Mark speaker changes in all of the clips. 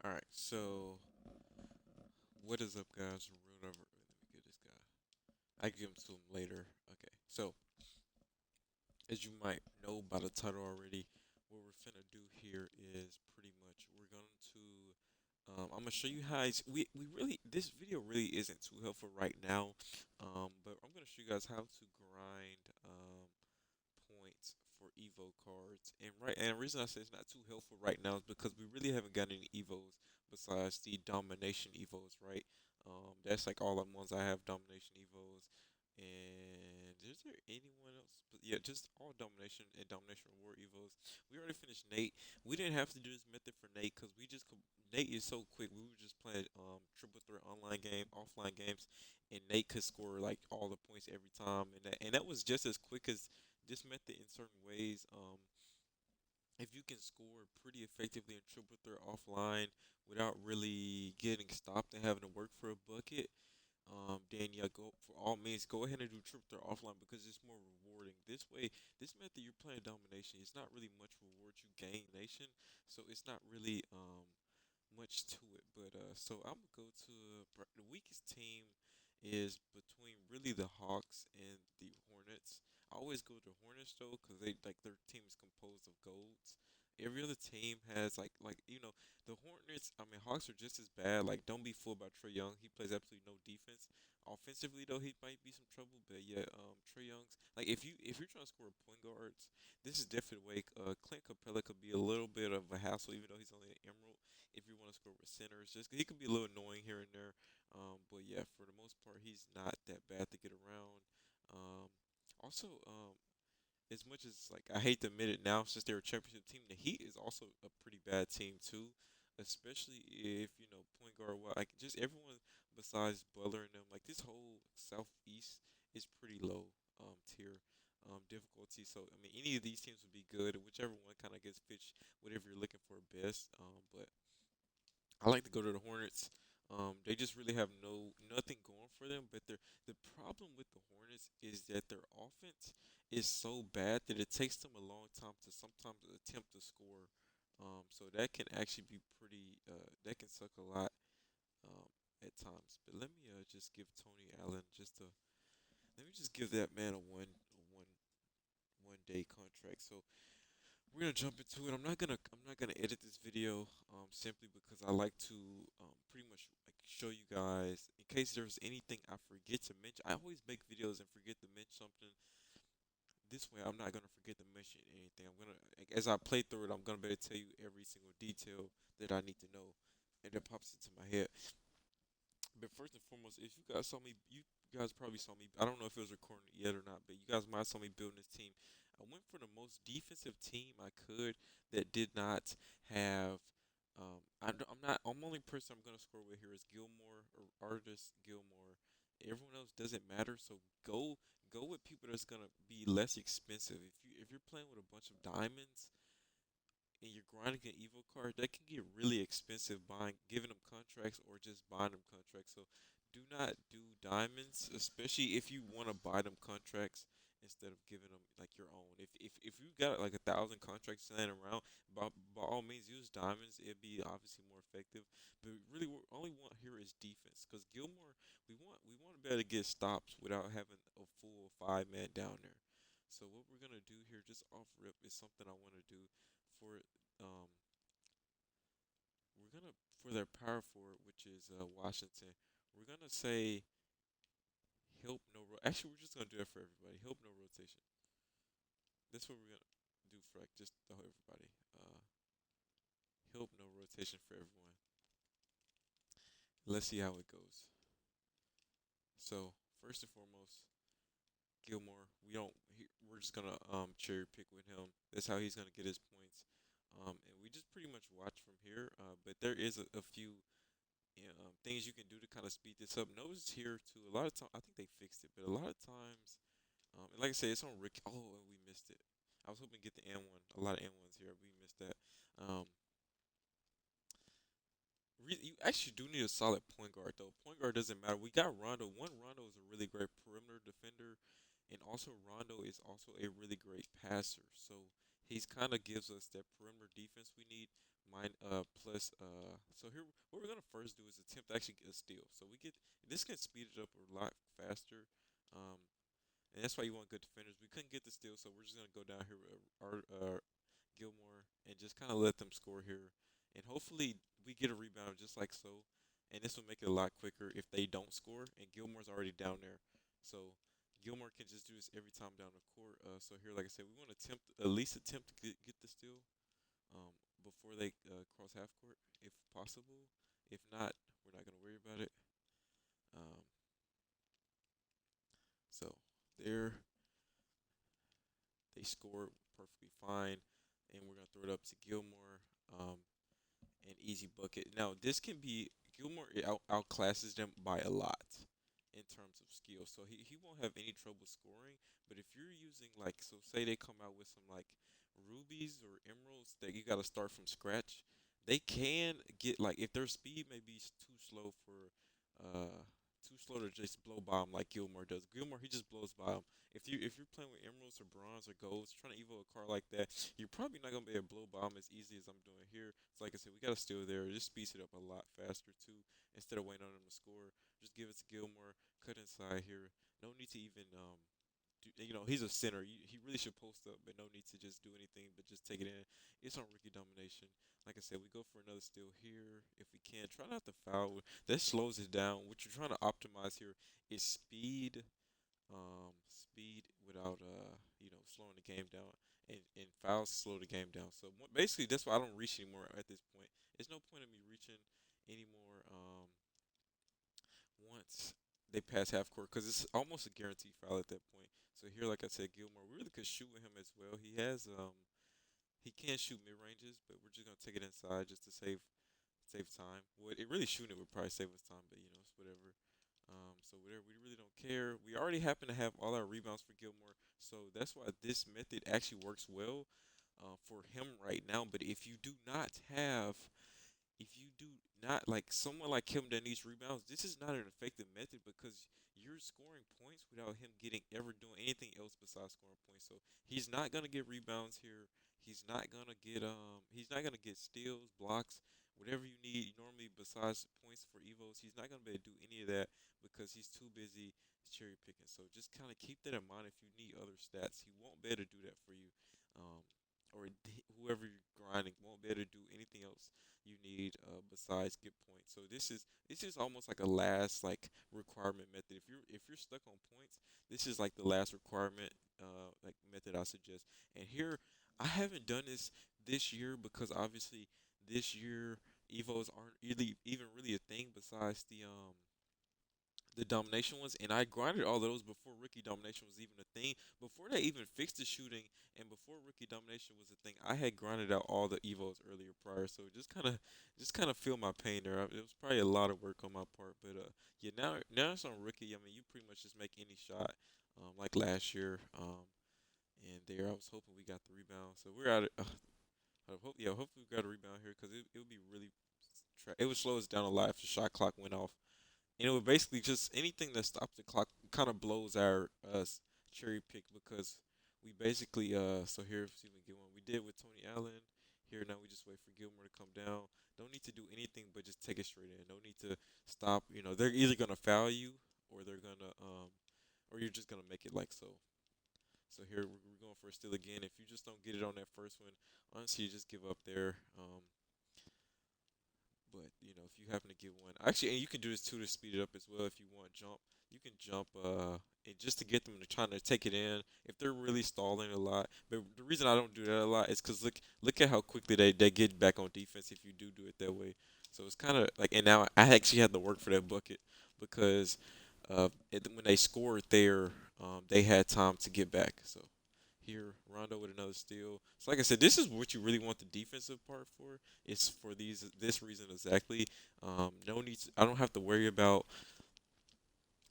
Speaker 1: All right, so what is up, guys? Let me get this guy. I can give him to him later. Okay, so as you might know by the title already, what we're finna do here is pretty much we're going to. I'm gonna show you how we really this video really isn't too helpful right now, but I'm gonna show you guys how to grind points for Evo cards. And the reason I say it's not too helpful right now is because we really haven't got any Evos besides the Domination Evos, right? That's like all the ones I have Domination Evos. And is there anyone else? But yeah, just all Domination and Domination Reward Evos. We already finished Nate. We didn't have to do this method for Nate because Nate is so quick. We were just playing triple threat online game, offline games, and Nate could score like all the points every time, and that was just as quick as this method in certain ways. If you can score pretty effectively in triple threat offline without really getting stopped and having to work for a bucket, then yeah, go for all means. Go ahead and do triple threat offline because it's more rewarding. This way, this method you're playing domination. It's not really much reward you gain nation, so it's not really much to it. But so I'm gonna go to the weakest team is between really the Hawks and the Hornets. I always go to Hornets though because they like their team is composed of golds. Every other team has like the Hornets. I mean Hawks are just as bad. Like don't be fooled by Trey Young. He plays absolutely no defense. Offensively though, he might be some trouble. But yeah, Trey Young's like if you're trying to score point guards, this is definitely way. Clint Capella could be a little bit of a hassle, even though he's only an emerald if you want to score with centers. Just he could be a little annoying here and there. But yeah, for the most part, he's not that bad to get around. Um, also, as much as like I hate to admit it now, since they're a championship team, the Heat is also a pretty bad team too. Especially if point guard, like just everyone besides Butler and them, like this whole Southeast is pretty low tier difficulty. So I mean, any of these teams would be good, whichever one kind of gets pitched, whatever you're looking for best. But I like to go to the Hornets. They just really have nothing going for them. But the problem with the Hornets is that their offense is so bad that it takes them a long time to sometimes attempt to score. So that can actually be pretty. That can suck a lot um, at times. But let me just give Tony Allen just a. Let me just give that man a one day contract. So we're gonna jump into it. I'm not gonna edit this video simply because I like to pretty much like show you guys in case there's anything I forget to mention. I always make videos and forget to mention something. This way, I'm not gonna forget to mention anything. I'm gonna like, as I play through it, I'm gonna be able to tell you every single detail that I need to know, and that pops into my head. But first and foremost, if you guys saw me, you guys probably saw me. I don't know if it was recording yet or not, but you guys might have saw me building this team. I went for the most defensive team I could that did not have. I'm not. I'm only person I'm gonna score with here is Gilmore or Artist Gilmore. Everyone else doesn't matter. So go with people that's gonna be less expensive. If you're playing with a bunch of diamonds and you're grinding an Evo card, that can get really expensive buying, giving them contracts or just buying them contracts. So do not do diamonds, especially if you want to buy them contracts instead of giving them like your own. If you got like 1,000 contracts laying around, by all means use diamonds. It'd be obviously more effective. But really, what we only want here is defense. Because Gilmore, we want to be able to get stops without having a full five man down there. So what we're gonna do here, just off rip, is something I want to do for um we're gonna for their power forward, which is Washington. We're gonna say help no. Actually, we're just gonna do that for everybody. Help no rotation. That's what we're gonna do for like just the whole everybody. Help no rotation for everyone. Let's see how it goes. So first and foremost, Gilmore. We're just gonna cherry pick with him. That's how he's gonna get his points. And we just pretty much watch from here. But there is a few things you can do to kind of speed this up. Notice here too. A lot of time, I think they fixed it, but a lot of times, and like I said, it's on Rick. Oh, and we missed it. I was hoping to get the N one. A lot of N ones here. We missed that. Um, you actually do need a solid point guard though. Point guard doesn't matter. We got Rondo. Rondo is a really great perimeter defender, and also Rondo is also a really great passer. So he's kind of gives us that perimeter defense we need, mine plus so here what we're gonna first do is attempt to actually get a steal. So we get this can speed it up a lot faster. Um, and that's why you want good defenders. We couldn't get the steal, so we're just gonna go down here with our Gilmore and just kind of let them score here, and hopefully we get a rebound just like so. And this will make it a lot quicker if they don't score, and Gilmore's already down there, so Gilmore can just do this every time down the court. So here, like I said, we want to attempt at least attempt to get the steal um, before they cross half court, if possible. If not, we're not gonna worry about it. Um, so there, they scored perfectly fine, and we're gonna throw it up to Gilmore. Um, an easy bucket. Now this can be Gilmore outclasses them by a lot in terms of skill, so he won't have any trouble scoring. But if you're using like so, say they come out with some like rubies or emeralds that you got to start from scratch, they can get like if their speed may be too slow for too slow to just blow by them like Gilmore does. Gilmore he just blows by them. If you're playing with emeralds or bronze or golds, trying to evo a card like that, you're probably not gonna be able to blow by them as easy as I'm doing here. So like I said, we got to steal there. It just speeds it up a lot faster too. Instead of waiting on them to score, just give it to Gilmore. Cut inside here. No need to even he's a center. He really should post up, but no need to just do anything, but just take it in. It's on Ricky domination. Like I said, we go for another steal here if we can. Try not to foul. That slows it down. What you're trying to optimize here is speed, speed without slowing the game down, and fouls slow the game down. So basically, that's why I don't reach anymore at this point. There's no point in me reaching anymore. Once they pass half court because it's almost a guaranteed foul at that point. So here, like I said, Gilmore, we really could shoot with him as well. He can shoot mid ranges, but we're just gonna take it inside just to save time. Well, it really shooting it would probably save us time, but it's whatever. So whatever, we really don't care. We already happen to have all our rebounds for Gilmore, so that's why this method actually works well for him right now. But if you do not like someone like him that needs rebounds, this is not an effective method because you're scoring points without him getting ever doing anything else besides scoring points. So he's not gonna get rebounds here. He's not gonna get steals, blocks, whatever you need normally besides points for evos. He's not gonna be able to do any of that because he's too busy cherry picking. So just kind of keep that in mind if you need other stats. He won't be able to do that for you. Um, or whoever you're grinding won't be able to do anything else you need besides get points. So this is almost like a last like requirement method. If you're stuck on points, this is like the last requirement like method I suggest. And here I haven't done this year because obviously this year evos aren't really even really a thing besides the domination ones, and I grinded all of those before rookie domination was even a thing. Before they even fixed the shooting, and before rookie domination was a thing, I had grinded out all the evos earlier prior. So just kind of feel my pain there. It was probably a lot of work on my part, but yeah. Now it's on rookie. I mean, you pretty much just make any shot, like last year. And there I was hoping we got the rebound. So we're at it. Hopefully we got a rebound here because it would be really. It would slow us down a lot if the shot clock went off. And it would basically just anything that stops the clock kind of blows our cherry pick because we basically so here see if we get one. We did with Tony Allen. Here now we just wait for Gilmore to come down. Don't need to do anything but just take it straight in. No need to stop. They're either gonna foul you or they're gonna or you're just gonna make it like so. So here we're going for a steal again. If you just don't get it on that first one, honestly, you just give up there. But if you happen to get one, actually, and you can do this too to speed it up as well. If you want jump, you can jump and just to get them to trying to take it in. If they're really stalling a lot, but the reason I don't do that a lot is because look at how quickly they get back on defense if you do it that way. So it's kind of like, and now I actually had to work for that bucket because when they scored there, they had time to get back. So here, Rondo with another steal. So like I said, this is what you really want the defensive part for. It's for this reason exactly. No need. I don't have to worry about.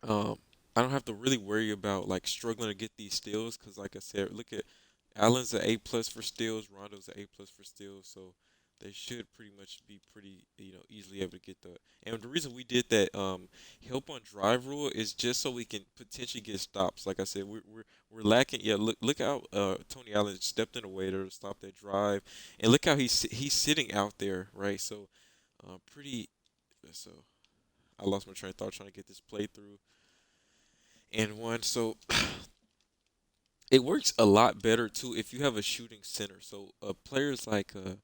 Speaker 1: Um, I don't have to really worry about like struggling to get these steals because, like I said, look at Allen's an A plus for steals. Rondo's an A plus for steals. So they should pretty much be pretty, easily able to get the. And the reason we did that help on drive rule is just so we can potentially get stops. Like I said, we're lacking. Yeah, look how Tony Allen stepped in the way to stop that drive, and look how he's sitting out there, right? So pretty. So I lost my train of thought trying to get this playthrough and one. So it works a lot better too if you have a shooting center. So players like who's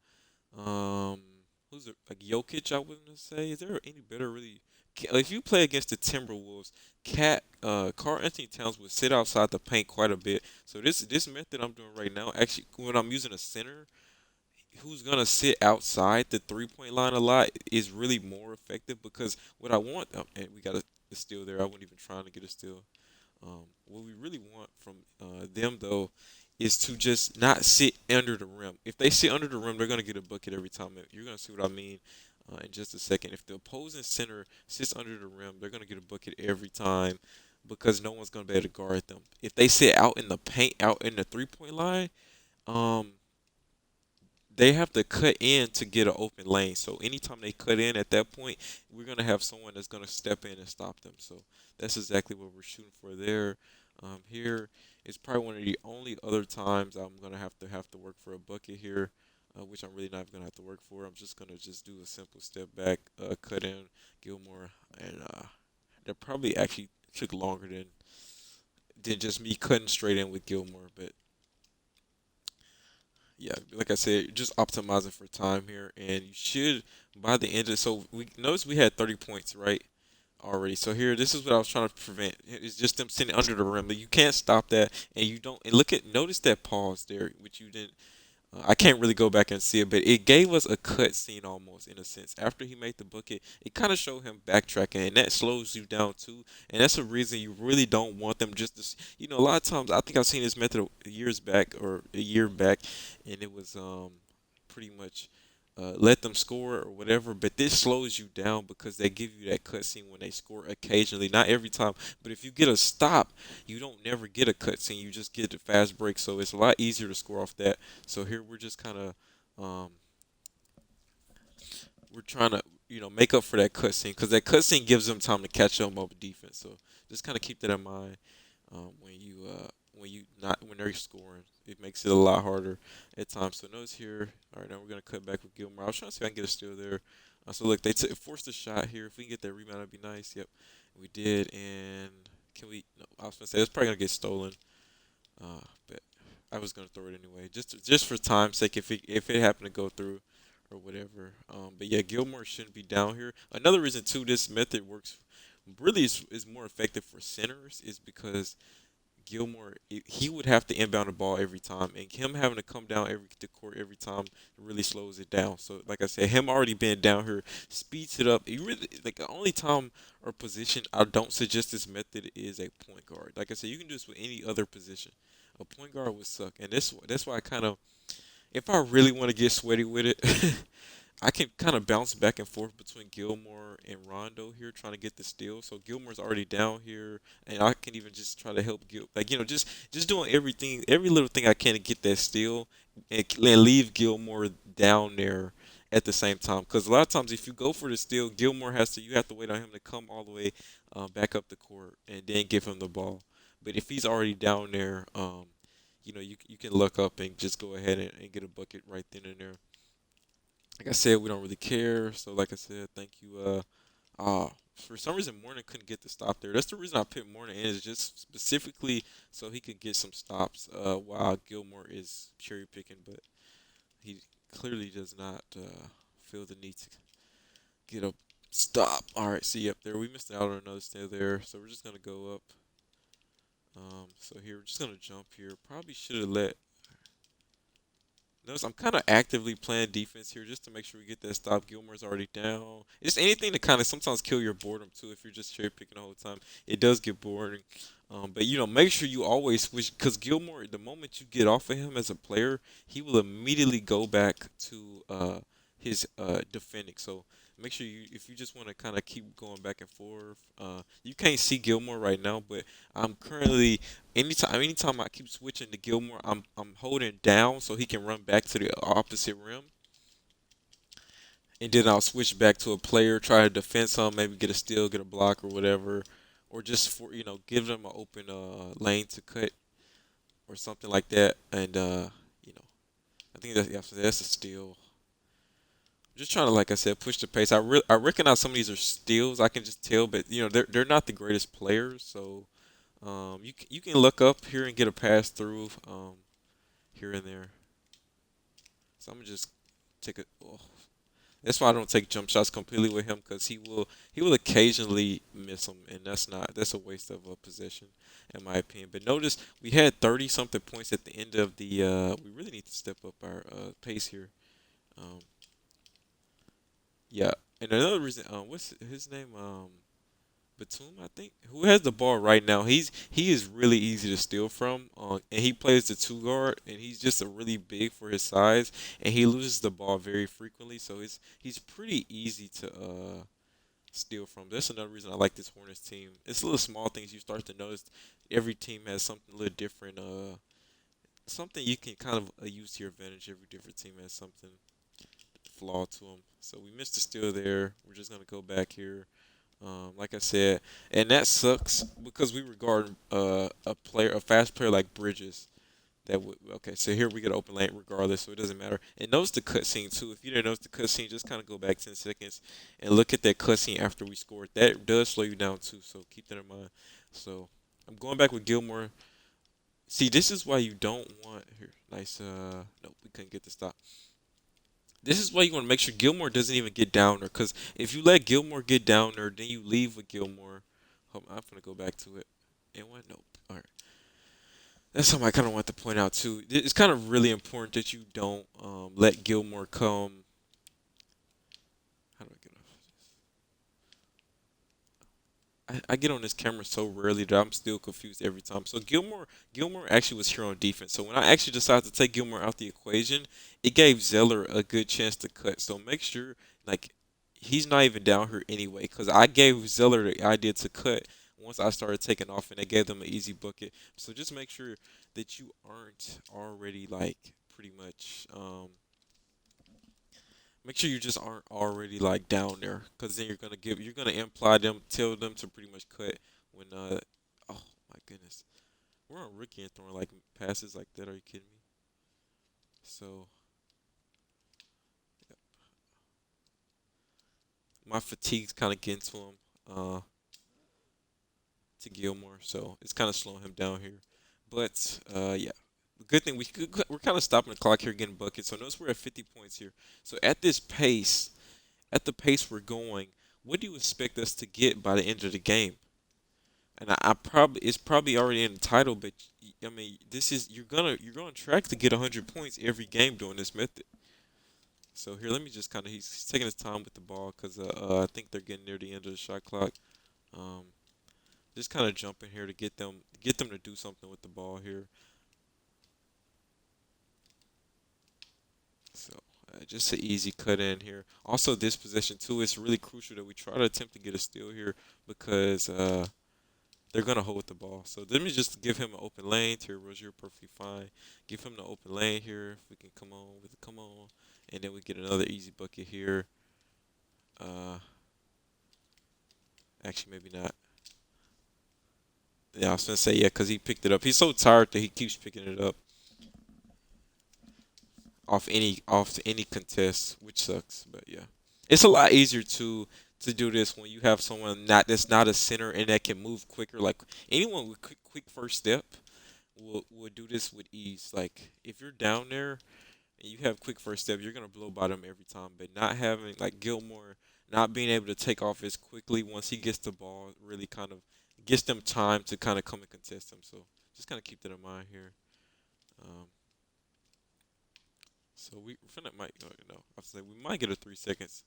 Speaker 1: it, like Jokic, I wouldn't say. Is there any better really? If you play against the Timberwolves, Carl Anthony Towns would sit outside the paint quite a bit. So this method I'm doing right now, actually, when I'm using a center who's gonna sit outside the 3 point line a lot is really more effective because what I want, and we got a steal there. I wasn't even trying to get a steal. What we really want from them though is to just not sit under the rim. If they sit under the rim, they're gonna get a bucket every time. You're gonna see what I mean in just a second. If the opposing center sits under the rim, they're gonna get a bucket every time because no one's gonna be able to guard them. If they sit out in the paint, out in the 3 point line, um, they have to cut in to get an open lane. So anytime they cut in at that point, we're gonna have someone that's gonna step in and stop them. So that's exactly what we're shooting for there. Here is probably one of the only other times I'm gonna have to work for a bucket here, which I'm really not gonna have to work for. I'm just gonna just do a simple step back, cut in Gilmore, and that probably actually took longer than just me cutting straight in with Gilmore, but yeah, like I said, just optimizing for time here, and you should by the end of so we notice we had 30 points right already. So here, this is what I was trying to prevent. It's just them sitting under the rim, but you can't stop that, and you don't. And notice that pause there, which you didn't. I can't really go back and see it, but it gave us a cut scene almost in a sense. After he made the bucket, it kind of showed him backtracking, and that slows you down too. And that's a reason you really don't want them just to, a lot of times I think I've seen this method years back or a year back, and it was pretty much let them score or whatever. But this slows you down because they give you that cutscene when they score occasionally, not every time. But if you get a stop, you don't never get a cutscene. You just get the fast break, so it's a lot easier to score off that. So here we're just kind of we're trying to make up for that cutscene because that cutscene gives them time to catch up on defense. So just kind of keep that in mind when you not when they're scoring. It makes it a lot harder at times. So notice here. All right, now we're gonna cut back with Gilmore. I was trying to see if I can get a steal there. So look, they forced a shot here. If we can get that rebound, that'd be nice. Yep, we did. And can we? No, I was gonna say it's probably gonna get stolen. But I was gonna throw it anyway, just for time's sake. If it happened to go through or whatever. But yeah, Gilmore shouldn't be down here. Another reason too, this method works really is more effective for centers is because Gilmore, he would have to inbound the ball every time, and him having to come down the court every time really slows it down. So, like I said, him already being down here speeds it up. You really like the only time or position I don't suggest this method is a point guard. Like I said, you can do this with any other position. A point guard would suck, and that's why I kind of, if I really want to get sweaty with it, I can kind of bounce back and forth between Gilmore and Rondo here, trying to get the steal. So Gilmore's already down here, and I can even just try to help like just doing everything, every little thing I can to get that steal, and leave Gilmore down there at the same time. Because a lot of times, if you go for the steal, Gilmore you have to wait on him to come all the way back up the court and then give him the ball. But if he's already down there, you can look up and just go ahead and get a bucket right then and there. Like I said, we don't really care. So, like I said, thank you. For some reason, Morning couldn't get the stop there. That's the reason I picked Morning in, is just specifically so he could get some stops while Gilmore is cherry picking, but he clearly does not feel the need to get a stop. All right, see up there. We missed out on another stay there, so we're just gonna go up. So here we're just gonna jump here. Probably should have let. Notice I'm kind of actively playing defense here just to make sure we get that stop. Gilmore's already down. Just anything to kind of sometimes kill your boredom too. If you're just cherry picking the whole time, it does get boring. But make sure you always switch because Gilmore, the moment you get off of him as a player, he will immediately go back to his defending. So make sure if you just want to kind of keep going back and forth, you can't see Gilmore right now, but I'm currently anytime I keep switching to Gilmore, I'm holding down so he can run back to the opposite rim. and then I'll switch back to a player, try to defend some, maybe get a steal, get a block or whatever, or just for give them an open lane to cut or something like that. And you know, I think that's a steal. Just trying to, like I said, push the pace. I recognize some of these are steals. I can just tell, but they're not the greatest players. So you can look up here and get a pass through here and there. So I'm gonna just take a. Oh, that's why I don't take jump shots completely with him because he will occasionally miss them, and that's a waste of a possession in my opinion. But notice we had 30 something points at the end of the. We really need to step up our pace here. Um, yeah, and another reason. What's his name? Batum, I think, who has the ball right now. He is really easy to steal from, and he plays the two guard, and he's just a really big for his size, and he loses the ball very frequently. So he's pretty easy to steal from. That's another reason I like this Hornets team. It's little small things you start to notice. Every team has something a little different. Something you can kind of use to your advantage. Every different team has something flaw to them. So we missed the steal there. We're just gonna go back here. Like I said, and that sucks because we regard a fast player like Bridges. That would okay. So here we get open lane regardless, so it doesn't matter. And notice the cutscene too. If you didn't notice the cutscene, just kind of go back 10 seconds and look at that cutscene after we scored. That does slow you down too, so keep that in mind. So I'm going back with Gilmore. See, this is why you don't want here. Nice. Nope, we couldn't get the stop. This is why you want to make sure Gilmore doesn't even get down there. Because if you let Gilmore get down there, then you leave with Gilmore. Hold on, I'm going to go back to it. And what? Nope. All right. That's something I kind of want to point out, too. It's kind of really important that you don't let Gilmore come. How do I get off? I get on this camera so rarely that I'm still confused every time. So Gilmore actually was here on defense. So when I actually decided to take Gilmore out the equation, it gave Zeller a good chance to cut. So make sure like he's not even down here anyway, because I gave Zeller the idea to cut once I started taking off, and it gave them an easy bucket. So just make sure that you aren't already like pretty much make sure you just aren't already like down there, because then you're gonna imply them, tell them to pretty much cut when oh my goodness, we're on rookie and throwing like passes like that. Are you kidding me? So yeah, my fatigue's kind of getting to him, to Gilmore, so it's kind of slowing him down here. But yeah, the good thing we're kind of stopping the clock here, getting buckets. So notice we're at 50 points here. So at this pace, at the pace we're going, what do you expect us to get by the end of the game? And I probably it's probably already in the title, but I mean this is you're gonna track to get 100 points every game doing this method. So here, let me just kind of he's taking his time with the ball because I think they're getting near the end of the shot clock. Um, just kind of jumping here to get them to do something with the ball here. So just an easy cut in here. Also, this possession too, it's really crucial that we try to attempt to get a steal here because they're gonna hold the ball. So let me just give him an open lane. Terry Rozier perfectly fine. Give him the open lane here. If we can come on, and then we get another easy bucket here. Uh, actually maybe not. Yeah, I was gonna say yeah, cause he picked it up. He's so tired that he keeps picking it up off any contest, which sucks. But yeah, it's a lot easier to do this when you have someone not that's not a center and that can move quicker. Like anyone with quick first step will do this with ease. Like if you're down there and you have quick first step, you're gonna blow by them every time. But not having like Gilmore not being able to take off as quickly once he gets the ball really kind of gives them time to kind of come and contest him. So just kind of keep that in mind here. Um, so we finna might no, I was like we might get a 3 seconds,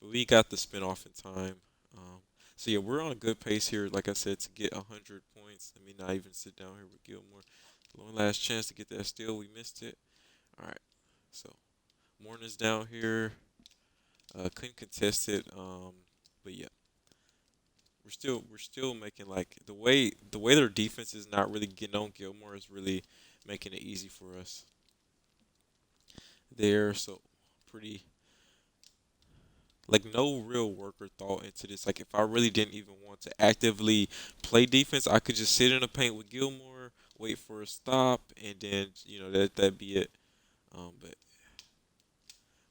Speaker 1: but we got the spin off in time. Um, so yeah, we're on a good pace here. Like I said, to get 100 points. Let me not even sit down here with Gilmore. One last chance to get that steal. We missed it. All right. So Morning down here. Couldn't contest it. But yeah, we're still making like the way their defense is not really getting on Gilmore is really making it easy for us there. So pretty Like no real work or thought into this. Like if I really didn't even want to actively play defense, I could just sit in the paint with Gilmore, wait for a stop, and then that'd be it. But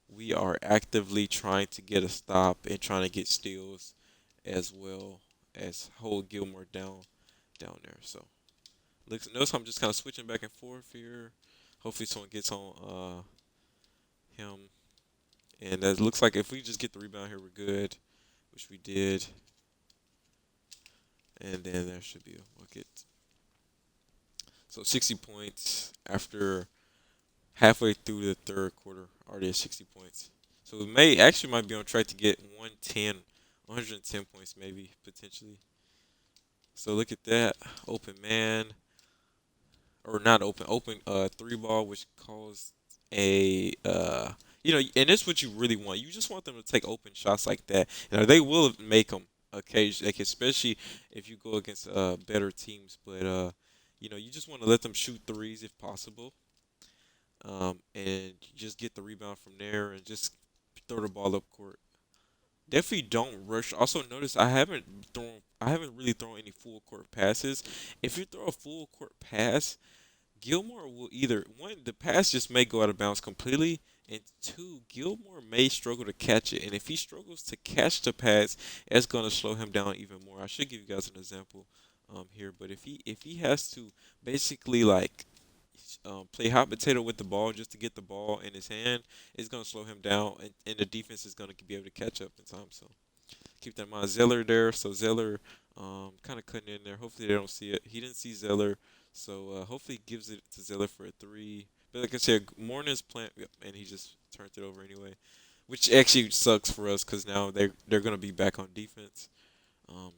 Speaker 1: we are actively trying to get a stop and trying to get steals as well as hold Gilmore down there. So notice I'm just kind of switching back and forth here. Hopefully someone gets on him. And it looks like if we just get the rebound here, we're good, which we did. And then there should be a bucket. So 60 points after halfway through the third quarter, already at 60 points. So we might be on track to get 110 points maybe potentially. So look at that, open man, or not open three ball, which caused a and that's what you really want. You just want them to take open shots like that. They will make them occasionally, like especially if you go against better teams. But you just want to let them shoot threes if possible, and just get the rebound from there and just throw the ball up court. Definitely don't rush. Also notice I haven't really thrown any full court passes. If you throw a full court pass, Gilmore will either one, the pass just may go out of bounds completely, and two, Gilmore may struggle to catch it. And if he struggles to catch the pass, it's gonna slow him down even more. I should give you guys an example here, but if he has to basically like play hot potato with the ball just to get the ball in his hand, it's gonna slow him down, and the defense is gonna be able to catch up in time. So keep that in mind. Zeller there. So Zeller kind of cutting in there. Hopefully they don't see it. He didn't see Zeller. So hopefully he gives it to Zeller for a three. But like I said, Morning plant, yep, and he just turned it over anyway. Which actually sucks for us because now they're going to be back on defense. Um,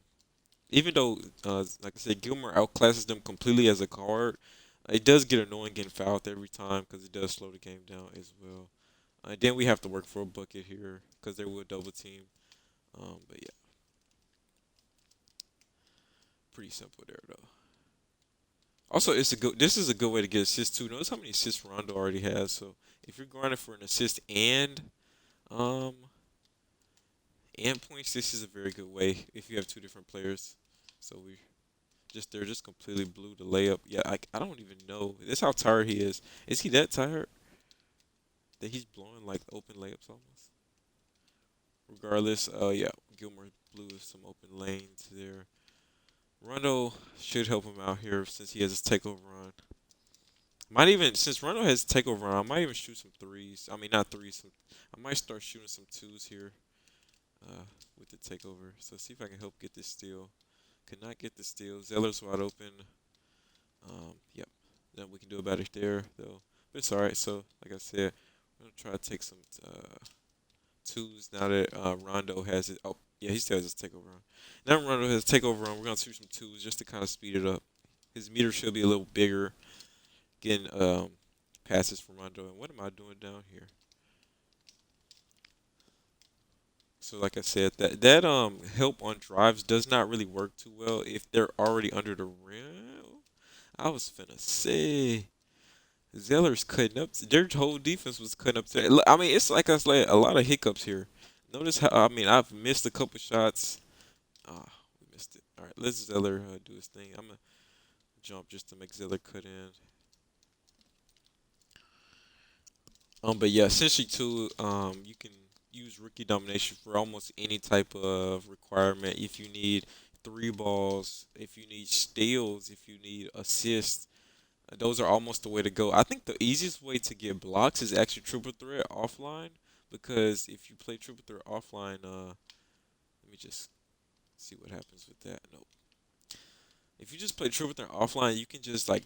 Speaker 1: even though, like I said, Gilmore outclasses them completely as a guard, it does get annoying getting fouled every time because it does slow the game down as well. And then we have to work for a bucket here because they will double team. But yeah, pretty simple there though. Also, it's a good. This is a good way to get assists too. Notice how many assists Rondo already has. So if you're grinding for an assist um and points, this is a very good way if you have two different players. So they're just completely blew the layup. Yeah, I don't even know. That's how tired he is. Is he that tired that he's blowing like open layups almost? Regardless, yeah, Gilmore blew some open lanes there. Rondo should help him out here since he has his takeover on. Might even since Rondo has takeover on, I might even shoot some threes. I mean not threes. I might start shooting some twos here uh, with the takeover. So see if I can help get this steal. Could not get the steal. Zeller's wide open. Yep. Then we can do about it there though. But it's alright. So like I said, I'm gonna try to take some twos now that Rondo has it. Oh yeah, he still has his takeover on. Now Rondo has takeover on. We're gonna shoot some twos just to kind of speed it up. His meter should be a little bigger. Getting passes from Rondo. And what am I doing down here? So like I said, that help on drives does not really work too well if they're already under the rim. I was finna say Zeller's cutting up. Their whole defense was cutting up. I mean, it's like us like a lot of hiccups here. Notice how I mean I've missed a couple shots. Ah, we missed it. All right, let's Zeller do his thing. I'm gonna jump just to make Zeller cut in. But yeah, essentially too, you can use rookie domination for almost any type of requirement. If you need three balls, if you need steals, if you need assists, those are almost the way to go. I think the easiest way to get blocks is actually triple threat offline because if you play triple threat offline, let me just see what happens with that. Nope. If you just play triple threat offline, you can just like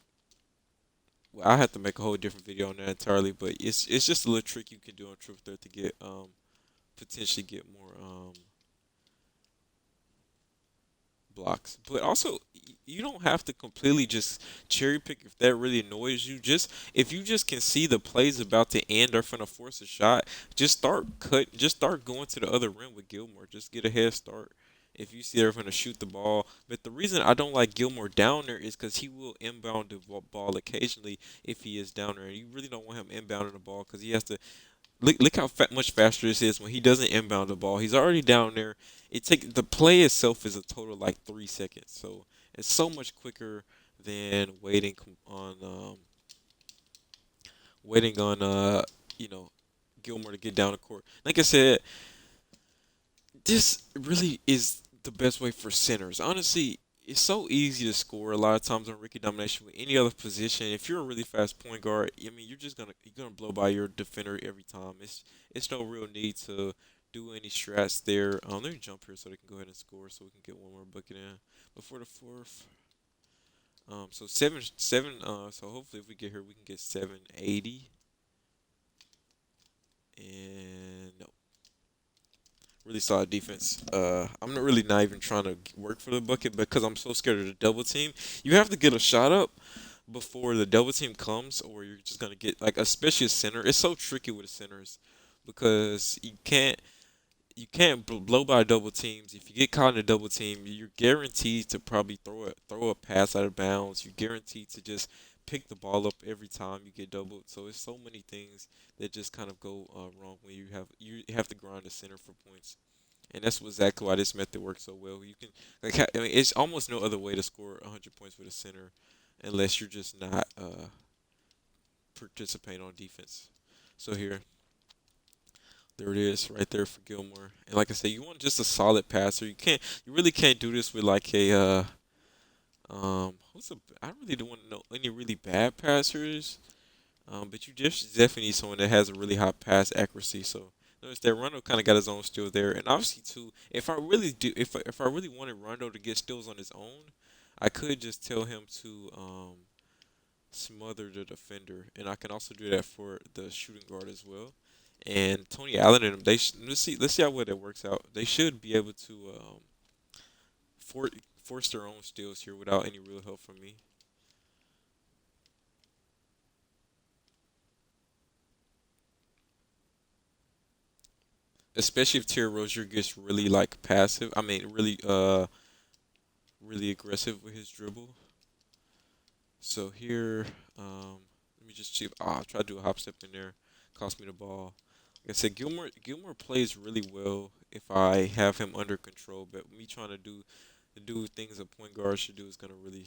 Speaker 1: well, I have to make a whole different video on that entirely, but it's just a little trick you can do on triple threat to get potentially get more blocks. But also, you don't have to completely just cherry pick if that really annoys you. Just if you just can see the plays about to end or finna force a shot, just start going to the other rim with Gilmore. Just get a head start. If you see they're gonna shoot the ball, but the reason I don't like Gilmore down there is because he will inbound the ball occasionally if he is down there. You really don't want him inbounding the ball because he has to look how much faster this is when he doesn't inbound the ball. He's already down there. It take the play itself is a total of like 3 seconds. So it's so much quicker than waiting on you know Gilmore to get down the court. Like I said, this really is the best way for centers. Honestly, it's so easy to score a lot of times on Ricky domination with any other position. If you're a really fast point guard, I mean, you're gonna blow by your defender every time. It's no real need to do any strats there. Let me jump here so they can go ahead and score, so we can get one more bucket in before the fourth. So seven. So hopefully, if we get here, we can get 780. And no, really solid defense. I'm not really not even trying to work for the bucket because I'm so scared of the double team. You have to get a shot up before the double team comes, or you're just gonna get like, especially a center. It's so tricky with the centers because you can't blow by double teams. If you get caught in a double team, you're guaranteed to probably throw a pass out of bounds. You're guaranteed to just pick the ball up every time you get doubled. So it's so many things that just kind of go wrong when you have to grind the center for points. And that's exactly why this method works so well. You can I mean, it's almost no other way to score 100 points with a center unless you're just not participating on defense. So here, there it is, right there for Gilmore. And like I said, you want just a solid passer. You really can't do this with like a I really don't want to know any really bad passers. But you just definitely need someone that has a really high pass accuracy. So notice that Rondo kind of got his own steal there, and obviously too, if I really wanted Rondo to get steals on his own, I could just tell him to smother the defender, and I can also do that for the shooting guard as well. And Tony Allen and them, let's see how well that works out. They should be able to for, force their own steals here without any real help from me. Especially if Terry Rozier gets really like passive. I mean, really aggressive with his dribble. So here, let me just see. I'll try to do a hop step in there. Cost me the ball. Like I said, Gilmore plays really well if I have him under control. But me trying to do things a point guard should do is gonna really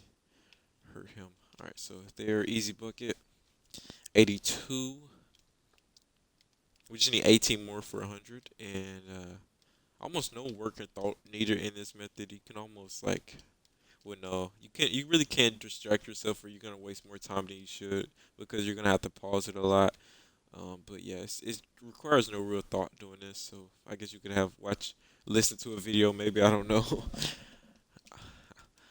Speaker 1: hurt him. All right, so there, easy bucket, 82. We just need 18 more for 100, and almost no work and thought needed in this method. You can almost like, well, no, you can't. You really can't distract yourself, or you're gonna waste more time than you should because you're gonna have to pause it a lot. But yeah, it requires no real thought doing this. So I guess you could listen to a video, maybe, I don't know.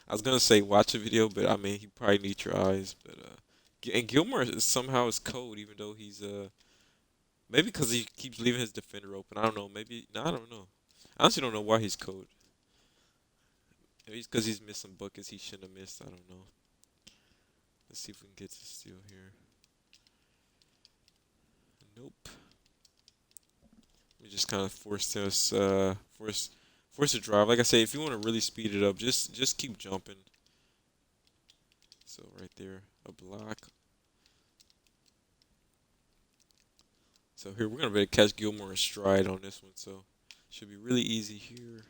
Speaker 1: I was gonna say watch a video, but I mean, you probably need your eyes. But and Gilmore somehow is cold, even though he's maybe because he keeps leaving his defender open. I don't know. Maybe no, I don't know. I honestly don't know why he's cold. Maybe it's because he's missing buckets he shouldn't have missed. I don't know. Let's see if we can get to steal here. Nope. We just kind of force a drive. Like I say, if you want to really speed it up, just keep jumping. So right there, a block. So here we're gonna be able to catch Gilmore in stride on this one. So should be really easy here.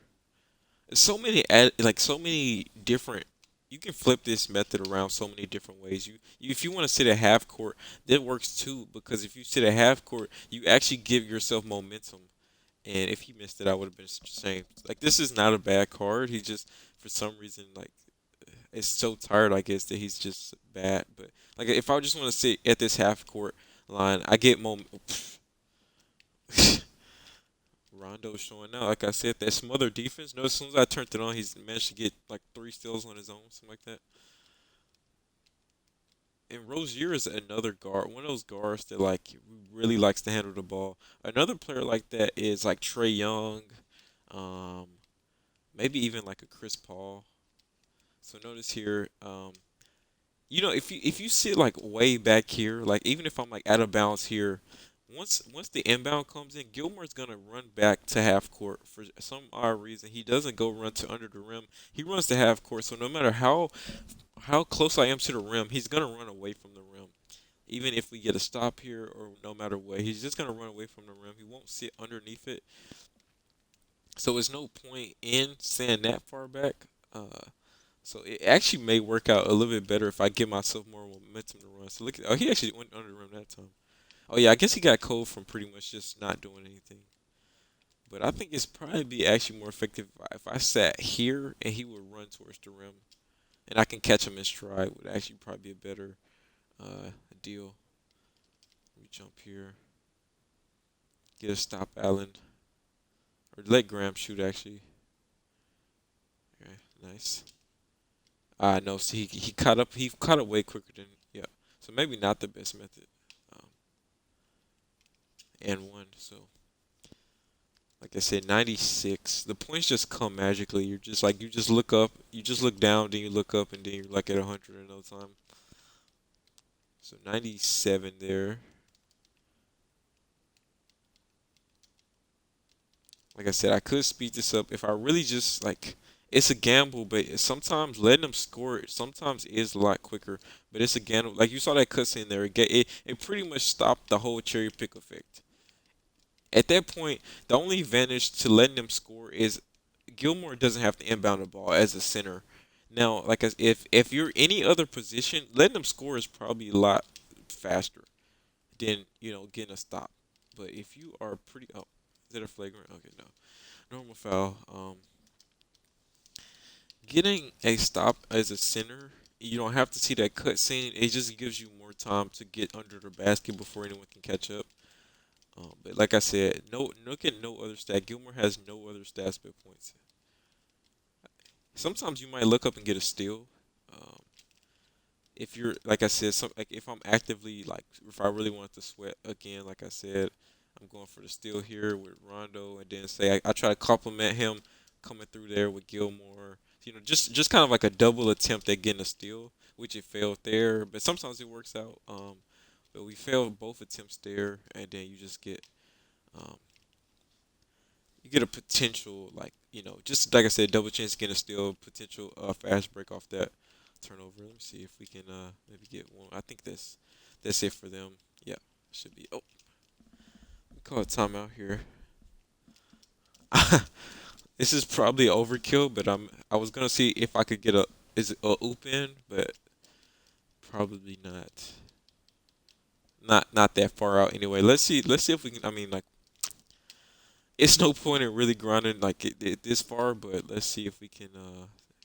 Speaker 1: There's so many different. You can flip this method around so many different ways. If you want to sit at half court, that works too. Because if you sit at half court, you actually give yourself momentum. And if he missed it, I would have been ashamed. Like, this is not a bad card. He just, for some reason, like, is so tired, I guess, that he's just bad. But like, if I just want to sit at this half court line, I get moment. Rondo showing out. Like I said, that smother defense. No, as soon as I turned it on, he's managed to get like 3 steals on his own, something like that. And Rozier is another guard, one of those guards that like really likes to handle the ball. Another player like that is like Trey Young, um, maybe even like a Chris Paul. So notice here, if you sit like way back here, like even if I'm like out of bounds here, once the inbound comes in, Gilmore's gonna run back to half court for some odd reason. He doesn't go run to under the rim. He runs to half court. So no matter how close I am to the rim, he's gonna run away from the rim. even if we get a stop here or no matter what, he's just gonna run away from the rim. He won't sit underneath it. So there's no point in saying that far back. Uh, so it actually may work out a little bit better if I give myself more momentum to run. So look at, oh, he actually went under the rim that time. Oh yeah, I guess he got cold from pretty much just not doing anything. But I think it's probably be actually more effective if I sat here and he would run towards the rim, and I can catch him in stride. Would actually probably be a better deal. Let me jump here, get a stop, Allen, or let Graham shoot actually. Okay, nice. No, see, he caught up. He caught up way quicker than yeah. So maybe not the best method. Um, and one. So like I said, 96. The points just come magically. You're just like you just look up, you just look down, then you look up, and then you're like at 100 in no time. So 97 there. Like I said, I could speed this up if I really just like. It's a gamble, but sometimes letting them score it sometimes is a lot quicker. But it's a gamble. Like you saw that cutscene there, it pretty much stopped the whole cherry pick effect. At that point, the only advantage to letting them score is Gilmore doesn't have to inbound the ball as a center. Now, like if you're any other position, letting them score is probably a lot faster than getting a stop. But if you are pretty, oh, is that a flagrant? Okay, no, normal foul. Getting a stop as a center, you don't have to see that cut scene. It just gives you more time to get under the basket before anyone can catch up. But like I said, no, look at no other stat. Gilmore has no other stats but points. Sometimes you might look up and get a steal. Um, if you're like I said, like if I'm actively like if I really want to sweat again, like I said, I'm going for the steal here with Rondo, and then say I try to compliment him coming through there with Gilmore. Just kind of like a double attempt at getting a steal, which it failed there, but sometimes it works out. But we failed both attempts there, and then um, you get a potential just like I said, double chance to get a steal, potential fast break off that turnover. Let me see if we can maybe get one. I think that's it for them. Yeah, should be. Oh, we call a timeout here. This is probably overkill, but I was gonna see if I could get a oop in, but probably not. Not that far out anyway. Let's see if we can. I mean, like it's no point in really grinding like it this far, but let's see if we can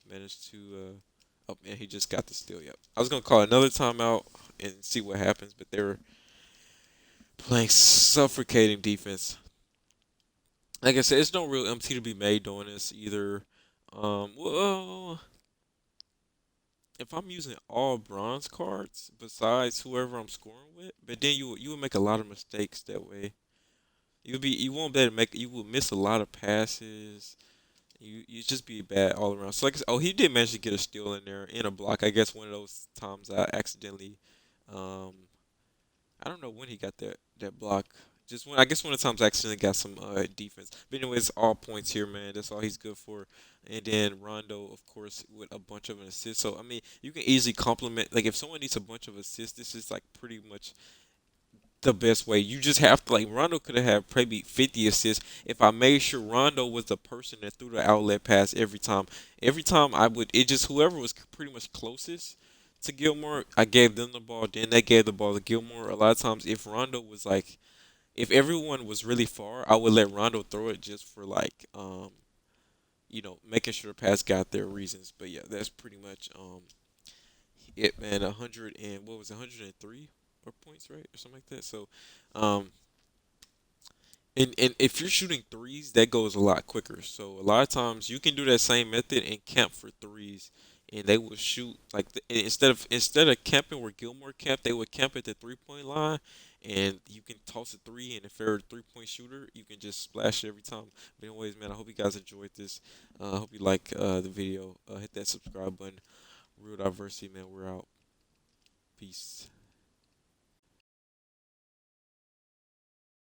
Speaker 1: manage to. Oh man, he just got the steal. Yep. I was gonna call another timeout and see what happens, but they were playing suffocating defense. Like I said, it's no real MT to be made doing this either. Well, if I'm using all bronze cards besides whoever I'm scoring with, but then you would make a lot of mistakes that way. You won't be able to make you will miss a lot of passes. You just be bad all around. So like I said, oh, he did manage to get a steal in there in a block. I guess one of those times I accidentally, um, I don't know when he got that block. Just when I guess one of the times I accidentally got some defense. But anyways, all points here, man. That's all he's good for. And then Rondo, of course, with a bunch of an assist. So I mean, you can easily complement. Like if someone needs a bunch of assists, this is like pretty much the best way. You just have to like Rondo could have had probably 50 assists if I made sure Rondo was the person that threw the outlet pass every time. Every time I would, it just whoever was pretty much closest to Gilmore, I gave them the ball. Then they gave the ball to Gilmore. A lot of times, if Rondo was like, if everyone was really far, I would let Rondo throw it just for like, making sure the pass got their reasons. But yeah, that's pretty much it, man. 100 and what was it, 103 or points, right, or something like that. So, um, and if you're shooting threes, that goes a lot quicker. So a lot of times you can do that same method and camp for threes, and they will shoot like instead of camping where Gilmore camped, they would camp at the 3 point line, and you can toss a three, and if you're a 3 point shooter, you can just splash it every time. But anyways, man, I hope you guys enjoyed this. I hope you like the video. Hit that subscribe button. Real diversity, man. We're out. Peace.